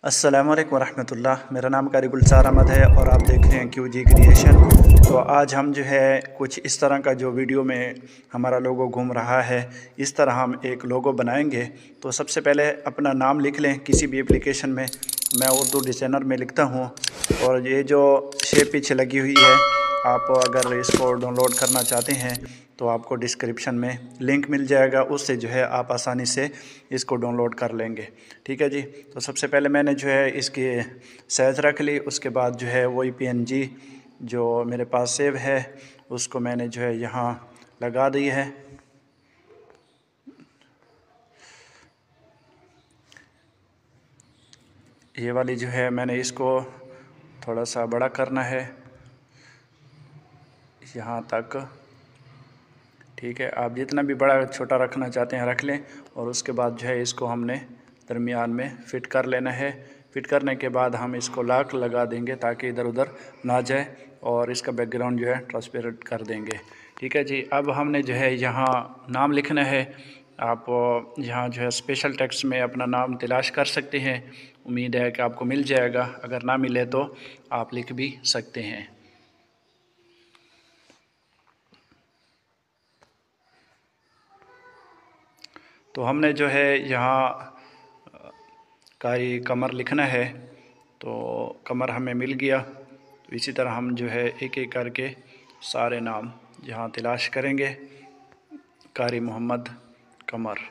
अस्सलाम वालेकुम रहमतुल्लाह। मेरा नाम कारी गुलजार अहमद है और आप देख रहे हैं QG क्रिएशन। तो आज हम जो है कुछ इस तरह का जो वीडियो में हमारा लोगो घूम रहा है, इस तरह हम एक लोगो बनाएंगे। तो सबसे पहले अपना नाम लिख लें किसी भी एप्लीकेशन में। मैं उर्दू डिज़ाइनर में लिखता हूँ और ये जो शेप पीछे लगी हुई है, आप अगर इसको डाउनलोड करना चाहते हैं तो आपको डिस्क्रिप्शन में लिंक मिल जाएगा, उससे जो है आप आसानी से इसको डाउनलोड कर लेंगे। ठीक है जी। तो सबसे पहले मैंने जो है इसकी साइज़ रख ली, उसके बाद जो है वही PNG जो मेरे पास सेव है उसको मैंने जो है यहाँ लगा दी है। ये वाली जो है मैंने इसको थोड़ा सा बड़ा करना है यहाँ तक। ठीक है, आप जितना भी बड़ा छोटा रखना चाहते हैं रख लें और उसके बाद जो है इसको हमने दरमियान में फ़िट कर लेना है। फ़िट करने के बाद हम इसको लॉक लगा देंगे ताकि इधर उधर ना जाए और इसका बैकग्राउंड जो है ट्रांसपेरेंट कर देंगे। ठीक है जी। अब हमने जो है यहाँ नाम लिखना है। आप यहाँ जो है स्पेशल टेक्स्ट में अपना नाम तलाश कर सकते हैं। उम्मीद है कि आपको मिल जाएगा, अगर ना मिले तो आप लिख भी सकते हैं। तो हमने जो है यहाँ कारी कमर लिखना है, तो कमर हमें मिल गया। तो इसी तरह हम जो है एक एक करके सारे नाम यहाँ तलाश करेंगे। कारी मोहम्मद कमर।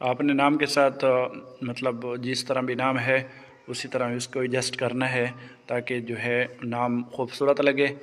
आपने नाम के साथ मतलब जिस तरह भी नाम है उसी तरह इसको एडजस्ट करना है ताकि जो है नाम खूबसूरत लगे।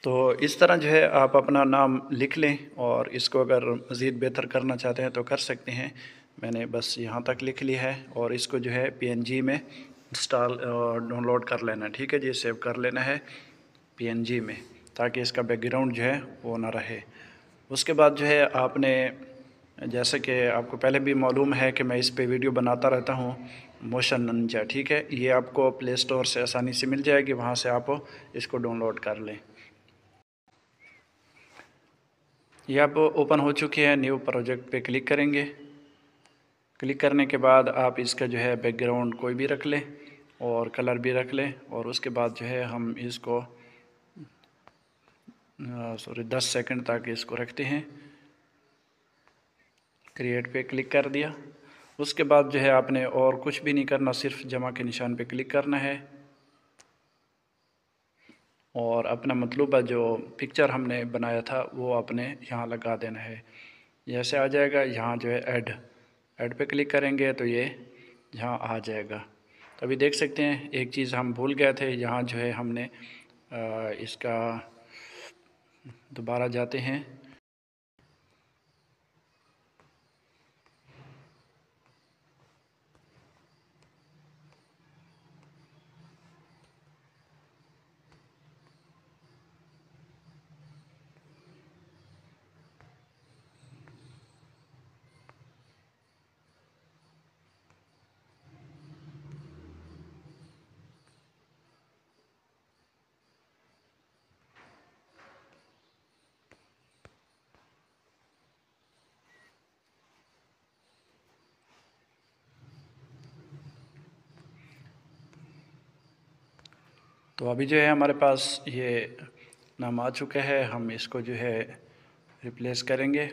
तो इस तरह जो है आप अपना नाम लिख लें और इसको अगर मज़ीद बेहतर करना चाहते हैं तो कर सकते हैं। मैंने बस यहाँ तक लिख लिया है और इसको जो है PNG में इंस्टॉल डाउनलोड कर लेना है। ठीक है जी, सेव कर लेना है PNG में ताकि इसका बैकग्राउंड जो है वो ना रहे। उसके बाद जो है आपने, जैसे कि आपको पहले भी मालूम है कि मैं इस पे वीडियो बनाता रहता हूँ, मोशन निंजा। ठीक है, ये आपको प्ले स्टोर से आसानी से मिल जाएगी, वहाँ से आप इसको डाउनलोड कर लें। ये अब ओपन हो चुकी है। न्यू प्रोजेक्ट पे क्लिक करेंगे। क्लिक करने के बाद आप इसका जो है बैकग्राउंड कोई भी रख लें और कलर भी रख लें और उसके बाद जो है हम इसको 10 सेकंड तक इसको रखते हैं। क्रिएट पे क्लिक कर दिया। उसके बाद जो है आपने और कुछ भी नहीं करना, सिर्फ जमा के निशान पे क्लिक करना है और अपना मतलूबा जो पिक्चर हमने बनाया था वो आपने यहाँ लगा देना है। जैसे आ जाएगा यहाँ जो है ऐड पे क्लिक करेंगे तो ये यहाँ आ जाएगा। तो अभी देख सकते हैं एक चीज़ हम भूल गए थे, यहाँ जो है हमने इसका दोबारा जाते हैं। तो अभी जो है हमारे पास ये नाम आ चुका है, हम इसको जो है रिप्लेस करेंगे।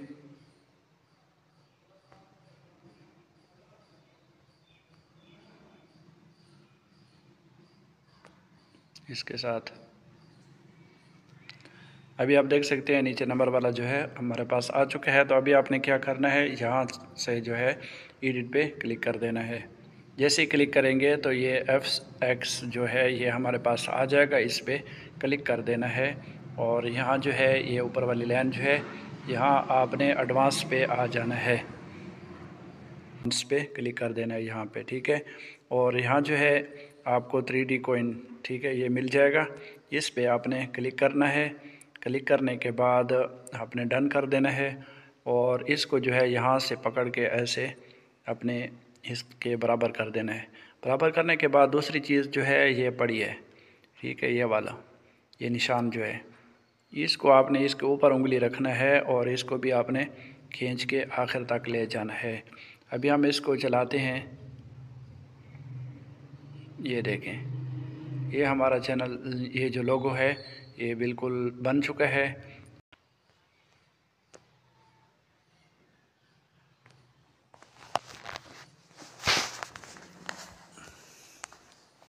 इसके साथ अभी आप देख सकते हैं नीचे नंबर वाला जो है हमारे पास आ चुका है। तो अभी आपने क्या करना है, यहाँ से जो है एडिट पे क्लिक कर देना है। जैसे ही क्लिक करेंगे तो ये FX जो है ये हमारे पास आ जाएगा, इस पर क्लिक कर देना है। और यहाँ जो है ये ऊपर वाली लाइन जो है यहाँ आपने एडवांस पे आ जाना है, इस पे क्लिक कर देना है यहाँ पे, ठीक है। और यहाँ जो है आपको 3D कॉइन, ठीक है, ये मिल जाएगा। इस पे आपने क्लिक करना है। क्लिक करने के बाद आपने डन कर देना है और इसको जो है यहाँ से पकड़ के ऐसे अपने इसके बराबर कर देना है। बराबर करने के बाद दूसरी चीज़ जो है ये पड़ी है, ठीक है, ये वाला ये निशान जो है इसको आपने इसके ऊपर उंगली रखना है और इसको भी आपने खींच के आखिर तक ले जाना है। अभी हम इसको चलाते हैं, ये देखें ये हमारा चैनल, ये जो लोगो है ये बिल्कुल बन चुका है।